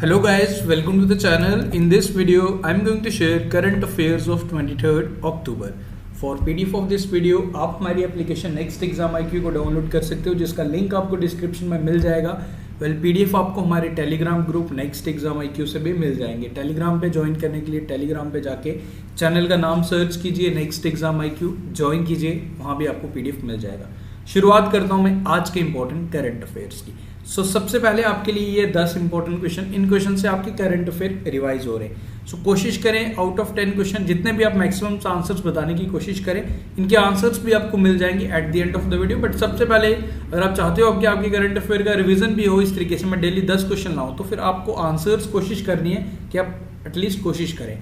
Hello guys, welcome to the channel. In this video, I am going to share current affairs of 23rd October. For PDF of this video, आप हमारी application next exam IQ को download कर सकते हो, जिसका link आपको description में मिल जाएगा। PDF आपको हमारे Telegram group next exam IQ से भी मिल जाएंगे। टेलीग्राम पे ज्वाइन करने के लिए टेलीग्राम पे जाके चैनल का नाम सर्च कीजिए, नेक्स्ट एग्जाम IQ ज्वाइन कीजिए, वहाँ भी आपको PDF मिल जाएगा। शुरुआत करता हूँ मैं आज के इंपॉर्टेंट करंट अफेयर्स की। सबसे पहले आपके लिए ये 10 इंपॉर्टेंट क्वेश्चन, इन क्वेश्चन से आपके करंट अफेयर रिवाइज हो रहे हैं। कोशिश करें आउट ऑफ 10 क्वेश्चन जितने भी आप मैक्सिमम आंसर्स बताने की कोशिश करें, इनके आंसर्स भी आपको मिल जाएंगे at the end of the video. But सबसे पहले अगर आप चाहते हो कि आपके करंट अफेयर का रिवीजन भी हो, इस तरीके से मैं डेली 10 क्वेश्चन लाऊं, तो फिर आपको आंसर्स कोशिश करनी है कि आप एटलीस्ट कोशिश करें।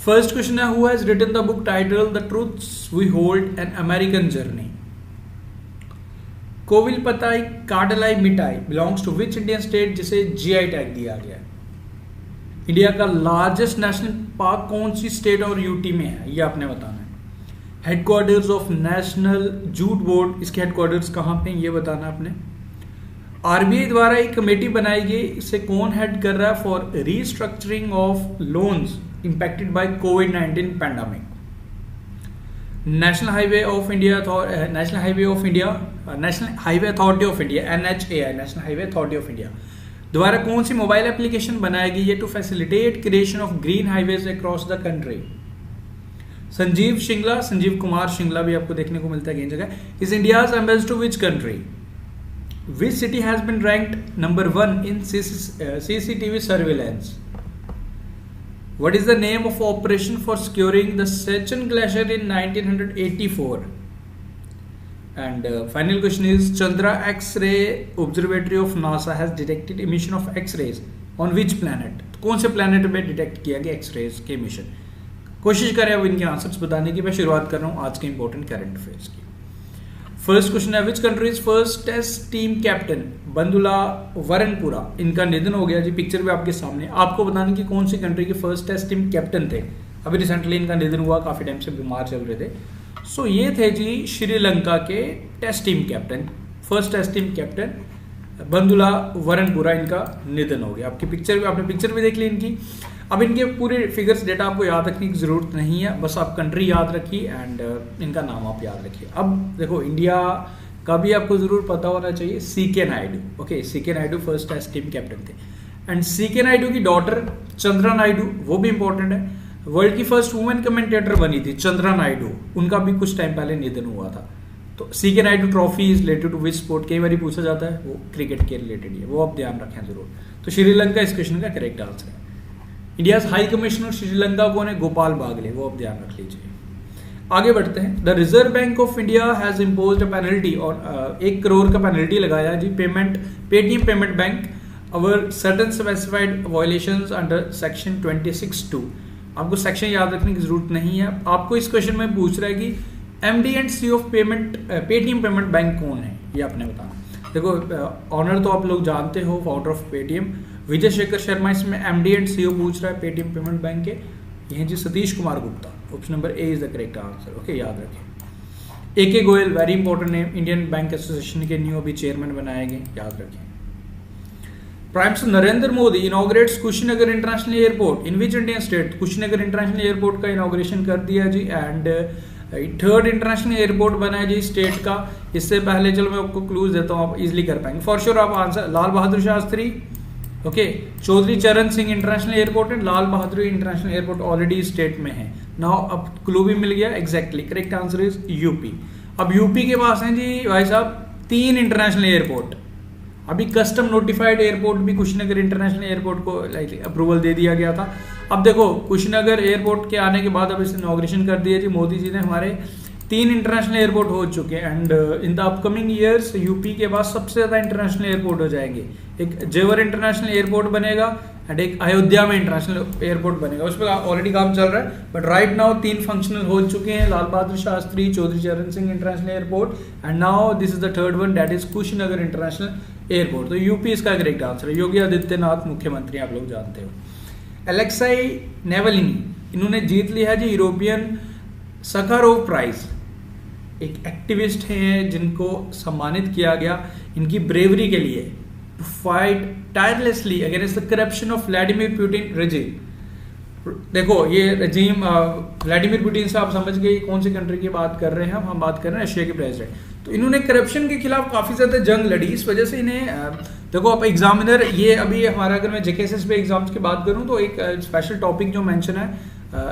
फर्स्ट क्वेश्चन है, who has written the book title the truths we hold an American journey? Kovilpatti Kadalai Mithai belongs to which Indian state, जिसे GI टैग दिया गया है? इंडिया का लार्जेस्ट नेशनल पार्क कौन सी स्टेट और यूटी में है, ये आपने बताना है। Headquarters of national jute board, इसके हेडक्वार्टर्स कहाँ पे, ये बताना आपने। RBI द्वारा एक कमेटी बनाई गई, इसे कौन हेड कर रहा है? For restructuring of loans impacted by कोविड-19 pandemic. National Highway Authority of India NHAI, National Highway Authority of India द्वारा कौन सी मोबाइल एप्लीकेशन बनाई गई है to facilitate creation of green highways across the country? Sanjeev Kumar Singla भी आपको देखने को मिलता है कई जगह। Is India's ambassador to which country? Which city has been ranked number 1 in CCTV surveillance? What is the name of operation for securing the Sechin Glacier in 1984? And final question is, Chandra X-ray Observatory of NASA has detected emission of X-rays on which planet? कौन से planet पे detect किया गया X-rays के emission? कोशिश करें अब इनके आंसर्स बताने की। मैं शुरुआत कर रहा हूँ आज के इंपॉर्टेंट करंट अफेयर्स की। फर्स्ट क्वेश्चन है, which country is first test team captain? Bandula Warnapura, इनका निधन हो गया जी। पिक्चर भी आपके सामने। आपको बताने की कौन सी कंट्री के फर्स्ट टेस्ट टीम कैप्टन थे। अभी रिसेंटली इनका निधन हुआ, काफी टाइम से बीमार चल रहे थे। ये थे जी श्रीलंका के test team captain, first test team captain Bandula Warnapura, इनका निधन हो गया। आपकी आपने पिक्चर भी देख ली इनकी। अब इनके पूरे फिगर्स डेटा आपको याद रखने की जरूरत नहीं है, बस आप कंट्री याद रखिए एंड इनका नाम आप याद रखिए। अब देखो, इंडिया का भी आपको जरूर पता होना चाहिए, CK Naidu. Okay, CK Naidu first test team captain थे। एंड CK नायडू की डॉटर चंद्रा नायडू, वो भी इंपॉर्टेंट है। वर्ल्ड की फर्स्ट वुमेन कमेंटेटर बनी थी चंद्रा नायडू, उनका भी कुछ टाइम पहले निधन हुआ था। तो CK Naidu trophy is related to which sport, कई बार पूछा जाता है, वो क्रिकेट के रिलेटेड ही है, वो आप ध्यान रखें जरूर। तो श्रीलंका इस क्वेश्चन का करेक्ट आंसर है। इंडिया हाई कमिश्नर श्रीलंका कौन है? गोपाल बागले, वो आप ध्यान रख लीजिए। आगे बढ़ते हैं। The Reserve Bank of India has imposed a penalty, और 1 करोड़ का पेनल्टी लगाया जी Paytm payment bank over certain specified violations under section 26(2). आपको सेक्शन याद रखने की जरूरत नहीं है। आपको इस क्वेश्चन में पूछ रहा है कि MD and C of Paytm payment bank कौन है, ये आपने बताना। देखो, ऑनर तो आप लोग जानते हो, founder of Paytm Vijay Shekhar Sharma, इसमें MD एंड CEO पूछ रहा है पेटीएम पेमेंट बैंक के, ये हैं जी Satish Kumar Gupta. Option number A is the correct answer. Okay, याद रखें। AK Goyal, very important name, Indian Bank Association के न्यू अभी चेयरमैन बनाए गए, याद रखें। Prime minister Narendra Modi inaugurates Kushinagar international airport in which Indian state? Kushinagar international airport का इनॉग्रेशन कर दिया जी। एंड 3rd इंटरनेशनल एयरपोर्ट बना है जी स्टेट का। इससे पहले चलो मैं आपको क्लूज देता हूँ, आप इजिली कर पाएंगे फॉर श्योर। आप आंसर लाल बहादुर शास्त्री, ओके, चौधरी चरण सिंह इंटरनेशनल एयरपोर्ट है, Lal Bahadur international airport already state में है। नाउ अब क्लू भी मिल गया, exactly correct answer is UP। अब UP के पास हैं जी भाई साहब 3 इंटरनेशनल एयरपोर्ट। अभी कस्टम नोटिफाइड एयरपोर्ट भी कुशीनगर इंटरनेशनल एयरपोर्ट को अप्रूवल दे दिया गया था। अब देखो, कुशीनगर एयरपोर्ट के आने के बाद अब इसे इनॉग्रेशन कर दिया जी मोदी जी ने। हमारे 3 इंटरनेशनल एयरपोर्ट हो चुके हैं and in the upcoming years UP के बाद सबसे ज्यादा इंटरनेशनल एयरपोर्ट हो जाएंगे। एक जेवर इंटरनेशनल एयरपोर्ट बनेगा एंड एक अयोध्या में इंटरनेशनल एयरपोर्ट बनेगा, उस पर ऑलरेडी काम चल रहा है। बट राइट नाउ 3 फंक्शनल हो चुके हैं, लाल बहादुर शास्त्री, चौधरी चरण Singh international airport and now this is the 3rd one, that is Kushinagar international airport. तो UP इसका करेक्ट आंसर है। योगी आदित्यनाथ मुख्यमंत्री, आप लोग जानते हो। एलेक्साई नेवलिनी, इन्होंने जीत लिया है जी यूरोपियन सखारोव प्राइज। एक एक्टिविस्ट हैं जिनको सम्मानित किया गया इनकी ब्रेवरी के लिए। to fight tirelessly against the corruption of Vladimir Putin regime. देखो ये रजीम व्लादिमीर पुतिन से आप समझ गए कौन सी कंट्री की बात कर रहे हैं हम बात कर रहे हैं रशिया के प्रेसिडेंट। तो इन्होंने करप्शन के खिलाफ काफ़ी ज़्यादा जंग लड़ी, इस वजह से इन्हें देखो आप एग्जामिनर ये अभी हमारा अगर मैं जेकेएसएस पे एग्जाम्स की बात करूं तो एक स्पेशल टॉपिक जो मेंशन है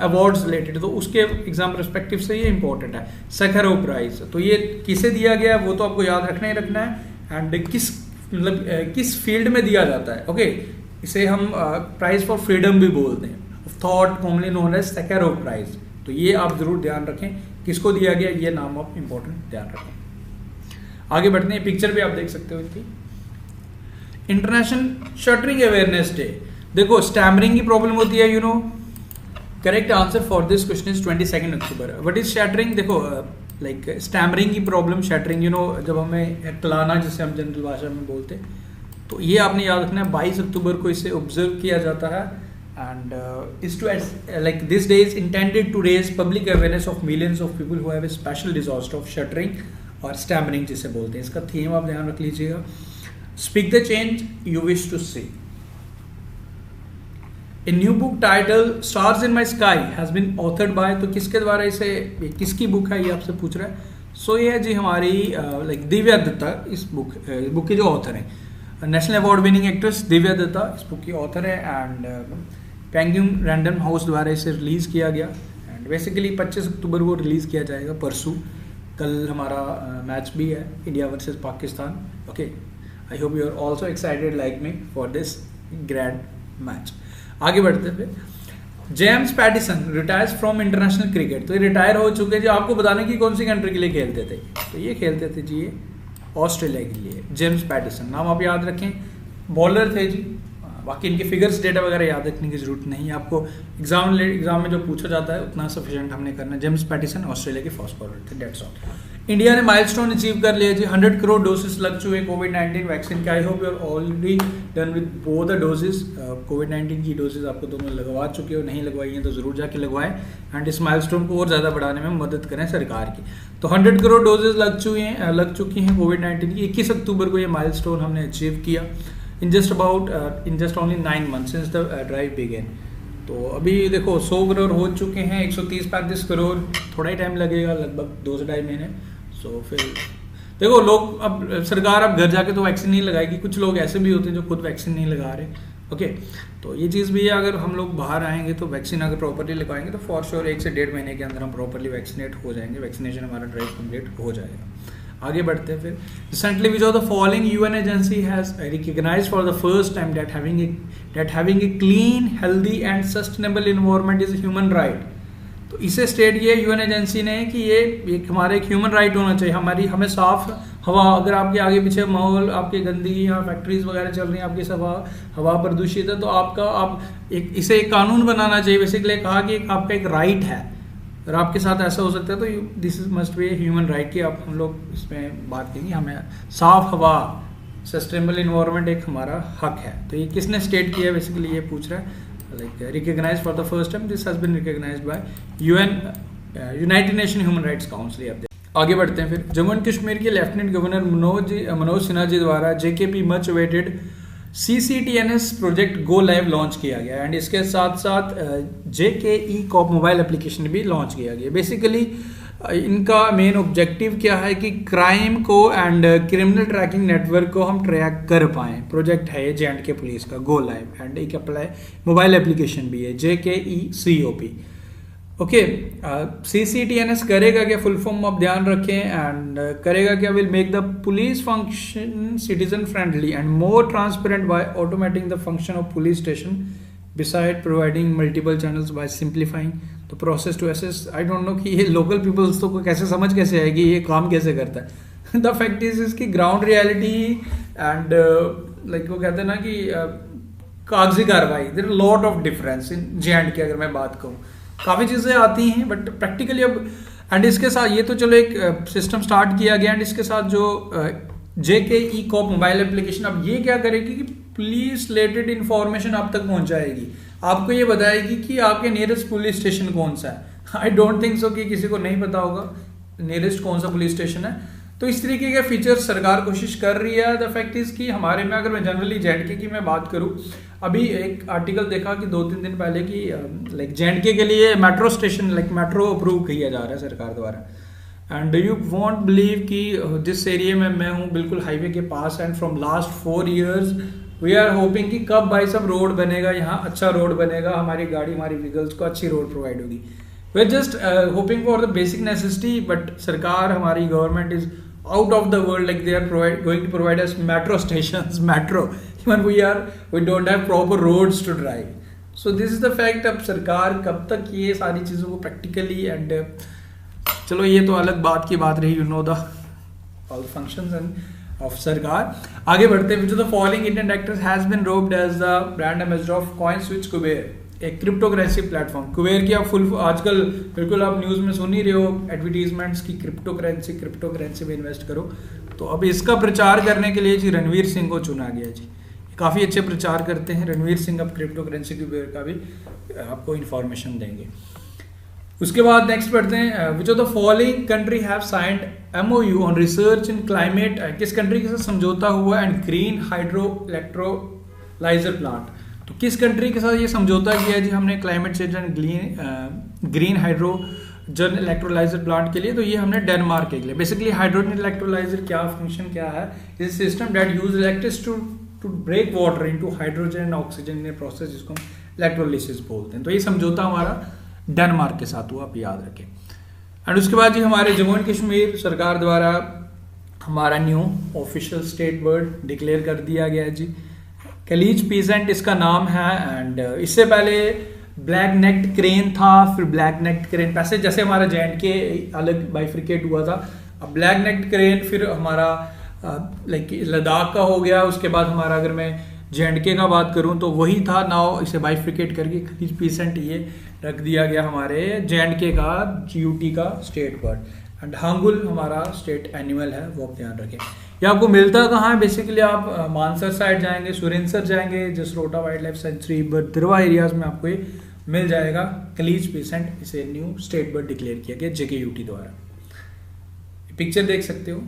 अवार्ड्स रिलेटेड, तो उसके एग्जाम परस्पेक्टिव से ये इंपॉर्टेंट है। सखारोव प्राइज तो ये किसे दिया गया है वो तो आपको याद रखना ही रखना है, एंड किस फील्ड में दिया जाता है। ओके, इसे हम प्राइज फॉर फ्रीडम भी बोलते हैं, thought commonly known as Sakharov prize. तो ये आप जरूर ध्यान रखें किसको दिया गया, ये नाम आप इंपॉर्टेंट ध्यान रखें। आगे बढ़ते हैं, पिक्चर भी आप देख सकते हो इनकी। International shuttering awareness day. देखो स्टैमरिंग की प्रॉब्लम होती है, you know correct answer for this question is 22 October. What is shuttering? देखो लाइक स्टैमरिंग की प्रॉब्लम, शटरिंग यू नो जब हमें कलाना जिसे हम जनरल भाषा में बोलते हैं, तो ये आपने याद रखना है 22 अक्टूबर को इसे ऑब्जर्व किया जाता है। and is to like this day is intended to raise public awareness of millions of people who have a special disaster of shuttering और stammering जिसे बोलते हैं। इसका थीम आप ध्यान रख लीजिएगा, speak the change you wish to see। A new book titled Stars in My Sky has been authored by, तो किसके द्वारा इसे, किसकी बुक है ये आपसे पूछ रहा है। सो ये है जी हमारी लाइक दिव्या दत्ता, इस बुक के जो ऑथर हैं। National award winning actress Divya Dutta इस बुक की ऑथर है, एंड पेंगुइन रैंडम हाउस द्वारा इसे रिलीज़ किया गया, एंड बेसिकली 25 अक्टूबर को रिलीज़ किया जाएगा, परसों। कल हमारा मैच भी है, India versus Pakistan. Okay, I hope you are also excited like me for this grand match. आगे बढ़ते फिर, James Pattinson retires from international cricket. तो ये रिटायर हो चुके जी। आपको बताने की कौन सी कंट्री के लिए खेलते थे, तो ये खेलते थे जी ये ऑस्ट्रेलिया के लिए। जेम्स पैटिसन नाम आप याद रखें, बॉलर थे जी। बाकी इनके फिगर्स डेटा वगैरह याद रखने की जरूरत नहीं है आपको, एग्जाम में जो पूछा जाता है उतना सफिशिएंट हमने करना है। जेम्स पैटिसन ऑस्ट्रेलिया के फर्स्ट बॉलर थे, डेट्स ऑल। इंडिया ने माइलस्टोन अचीव कर लिया जी, 100 करोड़ डोसेस लग चुके कोविड-19 वैक्सीन के। I hope you are already done with both the doses. कोविड-19 की डोजेस आपको दोनों लगवा चुके हो, नहीं लगवाई हैं तो जरूर जाके लगवाएं, एंड इस माइलस्टोन को और ज़्यादा बढ़ाने में मदद करें सरकार की। तो 100 करोड़ डोजेस लग चुकी हैं कोविड-19 की। 21 अक्टूबर को ये माइलस्टोन हमने अचीव किया in just only 9 months since the drive began। तो अभी देखो 100 करोड़ हो चुके हैं, 130-135 करोड़, थोड़ा ही टाइम लगेगा, लगभग 2 से 2.5 महीने। सो फिर देखो लोग, अब सरकार अब घर जाके तो वैक्सीन नहीं लगाएगी, कुछ लोग ऐसे भी होते हैं जो खुद वैक्सीन नहीं लगा रहे। ओके, तो ये चीज़ भी है, अगर हम लोग बाहर आएंगे तो वैक्सीन अगर प्रॉपरली लगाएंगे तो फॉर श्योर 1 से 1.5 महीने के अंदर हम प्रॉपरली वैक्सीनेट हो जाएंगे, वैक्सीनेशन हमारा ड्राइव कंप्लीट हो जाएगा। आगे बढ़ते हैं फिर। Recently which of the following UN agency has recognised for the first time that having a clean, healthy and sustainable environment is human right. तो इसे स्टेट किया यूएन एजेंसी ने कि ये हमारा एक ह्यूमन राइट होना चाहिए। हमें साफ हवा, अगर आपके आगे पीछे माहौल, आपकी गंदगी या फैक्ट्रीज वगैरह चल रही हैं, आपकी हवा प्रदूषित है, तो आप इसे एक कानून बनाना चाहिए। बेसिकली कहा कि आपका एक राइट है, अगर आपके साथ ऐसा हो सकता है तो this is must be human right की आप हम लोग इसमें बात करेंगे। हमें साफ हवा, सस्टेनेबल इन्वायरमेंट एक हमारा हक है। तो ये किसने स्टेट किया, बेसिकली ये पूछ रहा है। Like recognised for the first time, this has been recognised by United Nation human rights council. आगे बढ़ते हैं फिर। जम्मू एंड कश्मीर के लेफ्टिनेंट गवर्नर मनोज सिन्हा जी द्वारा JKP much awaited CCTNS project go live launch किया गया, एंड इसके साथ साथ JKE कॉप मोबाइल एप्लीकेशन भी लॉन्च किया गया। बेसिकली इनका मेन ऑब्जेक्टिव क्या है कि क्राइम को एंड क्रिमिनल ट्रैकिंग नेटवर्क को हम ट्रैक कर पाएँ। प्रोजेक्ट है ये J&K पुलिस का गो लाइव, एंड एक अप्लाई मोबाइल एप्लीकेशन भी है JKE COP। ओके, CCTNS करेगा क्या, फुल फॉर्म आप ध्यान रखें, एंड करेगा क्या, will make the police function citizen friendly and more transparent by automating the function of police station beside providing multiple channels by simplifying the process to access. I don't know कि ये local peoples तो को कैसे समझ कैसे आएगी, ये काम कैसे करता है। द फैक्ट इज इसकी ग्राउंड रियलिटी एंड लाइक वो कहते हैं ना कि कागजी कार्रवाई, there are lot of difference in J&K। अगर मैं बात कहूँ काफ़ी चीज़ें आती हैं, बट प्रैक्टिकली अब एंड इसके साथ ये तो चलो एक सिस्टम स्टार्ट किया गया, एंड इसके साथ जो JKE कॉप मोबाइल एप्लीकेशन अब ये क्या करेगी कि पुलिस रिलेटेड इंफॉर्मेशन आप तक पहुंचाएगी, आपको ये बताएगी कि आपके नियरेस्ट पुलिस स्टेशन कौन सा है। आई डोंट थिंक सो कि किसी को नहीं पता होगा नियरेस्ट कौन सा पुलिस स्टेशन है। तो इस तरीके के फीचर्स सरकार कोशिश कर रही है। द फैक्ट इज कि हमारे में अगर मैं जनरली जेएंडके की मैं बात करूं, अभी एक आर्टिकल देखा कि 2-3 दिन पहले कि लाइक जेएंडके के लिए metro station like metro approve किया जा रहा है सरकार द्वारा। एंड यू वॉन्ट बिलीव कि जिस एरिया में मैं हूँ बिल्कुल हाईवे के पास, and from last 4 years we are hoping कि कब भाई सब रोड बनेगा, यहाँ अच्छा रोड बनेगा, हमारी गाड़ी हमारी व्हीकल्स को अच्छी रोड प्रोवाइड होगी। We are just hoping for the basic necessity, but सरकार हमारी government is out of the world, like they are going to provide us metro stations, metro, even we don't have proper roads to drive. So this is the fact। अब सरकार कब तक ये सारी चीज़ों को प्रैक्टिकली एंड चलो ये तो अलग बात की बात रही, you know the all functions and of सरकार। आगे बढ़ते हैं, जो the following Indian actors has been robbed as the brand ambassador of CoinSwitch Kuber, एक क्रिप्टो करेंसी प्लेटफॉर्म। कुबेर की आप फुल आजकल बिल्कुल आप न्यूज़ में सुन ही रहे हो एडवर्टीजमेंट्स की क्रिप्टो करेंसी में इन्वेस्ट करो। तो अब इसका प्रचार करने के लिए जी रणवीर सिंह को चुना गया जी, काफ़ी अच्छे प्रचार करते हैं रणवीर सिंह। अब क्रिप्टो करेंसी कुबेर का भी आपको इन्फॉर्मेशन देंगे। उसके बाद नेक्स्ट पढ़ते हैं, विच of the following country have signed MOU on research in climate, किस कंट्री के साथ समझौता हुआ and green hydro electrolyser plant. तो किस कंट्री के साथ ये समझौता किया जी हमने climate change and green hydrogen electrolyser plant के लिए, तो ये हमने डेनमार्क के लिए। बेसिकली हाइड्रोजन इलेक्ट्रोलाइजर क्या फंक्शन क्या है, is system that use electricity to break water into hydrogen and oxygen in process, जिसको हम इलेक्ट्रोलिसिस बोलते हैं। तो ये समझौता हमारा डेनमार्क के साथ हुआ, आप याद रखें। एंड उसके बाद जी हमारे जम्मू एंड कश्मीर सरकार द्वारा हमारा new official state bird declare कर दिया गया है जी, कैलीज पीजेंट इसका नाम है। एंड इससे पहले ब्लैक नेक्ड क्रेन था, फिर ब्लैक नेक्ड क्रेन पैसे जैसे हमारा जेएंडके अलग बाइफ्रिकेट हुआ था, अब ब्लैक नेक्ड क्रेन फिर हमारा लाइक लद्दाख का हो गया। उसके बाद हमारा अगर मैं जेएंडके का बात करूं तो वही था, नाउ इसे बाइफ्रिकेट करके कैलीज पीजेंट ये रख दिया गया हमारे जेएंडके का GUT का स्टेट बर्ड। एंड हांगुल हमारा स्टेट एनिमल है, वो आप ध्यान रखें। ये आपको मिलता कहाँ है, बेसिकली आप मानसर साइड जाएंगे, सुरेंसर जाएंगे, जसरोटा वाइल्ड लाइफ सेंचुरी, बर्दरवा एरियाज में आपको ये मिल जाएगा कैलीज पीसेंट। इसे न्यू स्टेट बर्ड डिक्लेयर किया गया JKUT द्वारा। पिक्चर देख सकते हो।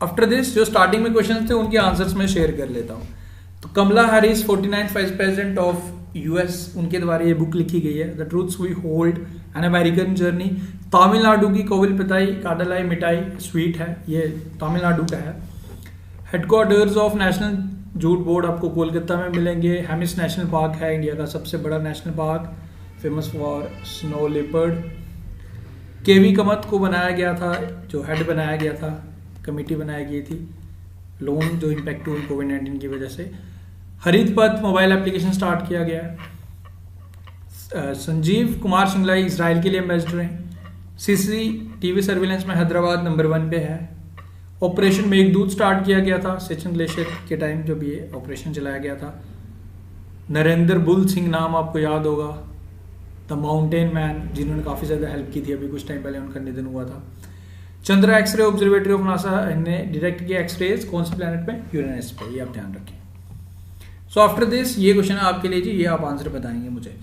आफ्टर दिस जो स्टार्टिंग में क्वेश्चन थे उनके आंसर्स में शेयर कर लेता हूँ। तो Kamala Harris 49th vice president of US, उनके द्वारा ये बुक लिखी गई है, the truths we hold an American journey. Tamil Nadu की कोविल पिताई काडलाई मिठाई स्वीट है, ये तमिलनाडु का है। Headquarters of national jute board आपको कोलकाता में मिलेंगे। हेमिस नेशनल पार्क है इंडिया का सबसे बड़ा national park, famous for snow leopard. KV कमत को बनाया गया था, जो हेड बनाया गया था, कमेटी बनाई गई थी, लोन जो इम्पैक्ट हुई कोविड-19 की वजह से। हरित पथ मोबाइल एप्लीकेशन स्टार्ट किया गया है। संजीव कुमार शिंगला इजराइल के लिए एम्बेसडर हैं। CCTV सर्विलेंस में हैदराबाद नंबर 1 पे है। ऑपरेशन मेघदूत स्टार्ट किया गया था सिचन ग्लेशियर के टाइम जब ये ऑपरेशन चलाया गया था। नरेंद्र बुल सिंह नाम आपको याद होगा, द माउंटेन मैन, जिन्होंने काफ़ी ज़्यादा हेल्प की थी, अभी कुछ टाइम पहले उनका निधन हुआ था। Chandra X ray observatory of NASA ने डिटेक्ट किया एक्सरेज कौन से प्लैनेट पे, यूरेनस पे, ये आप ध्यान रखें। सो आफ्टर दिस ये क्वेश्चन है आपके लिए जी, ये आप आंसर बताएंगे मुझे।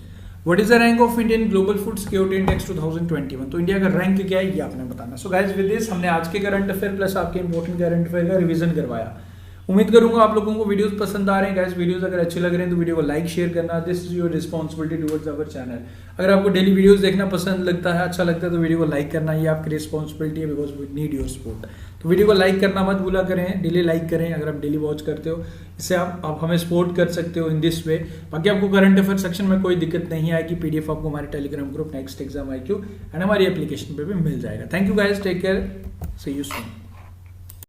What is the rank of Indian global food security index 2021, तो इंडिया का रैंक क्या है ये आपने बताना। सो गाइस विद दिस हमने आज के करंट अफेयर प्लस आपके इंपॉर्टेंट करंट अफेयर का रिवीजन करवाया। उम्मीद करूंगा आप लोगों को वीडियोस पसंद आ रहे हैं। गाइस वीडियोस अगर अच्छे लग रहे हैं तो वीडियो को लाइक शेयर करना, this is your responsibility towards our channel. अगर आपको डेली वीडियोस देखना पसंद लगता है, अच्छा लगता है, तो वीडियो को लाइक करना ये आपकी रिस्पॉन्सिबिलिटी है, because we need your support. तो वीडियो को लाइक करना मत भूला करें, डेली लाइक करें अगर आप डेली वॉच करते हो, इससे आप हमें सपोर्ट कर सकते हो इन दिस वे। बाकी आपको करंट अफेयर सेक्शन में कोई दिक्कत नहीं आएगी, PDF आपको हमारे Telegram group next exam IQ and हमारी एप्लीकेशन पे भी मिल जाएगा। Thank you guys, take care, see you soon.